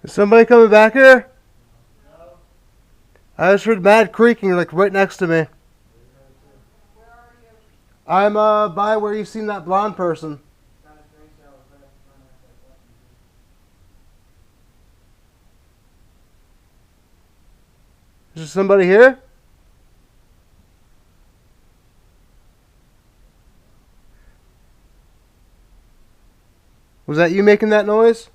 Is somebody coming back here? I just heard mad creaking like right next to me. I'm by where you seen that blonde person. Is there somebody here? Was that you making that noise?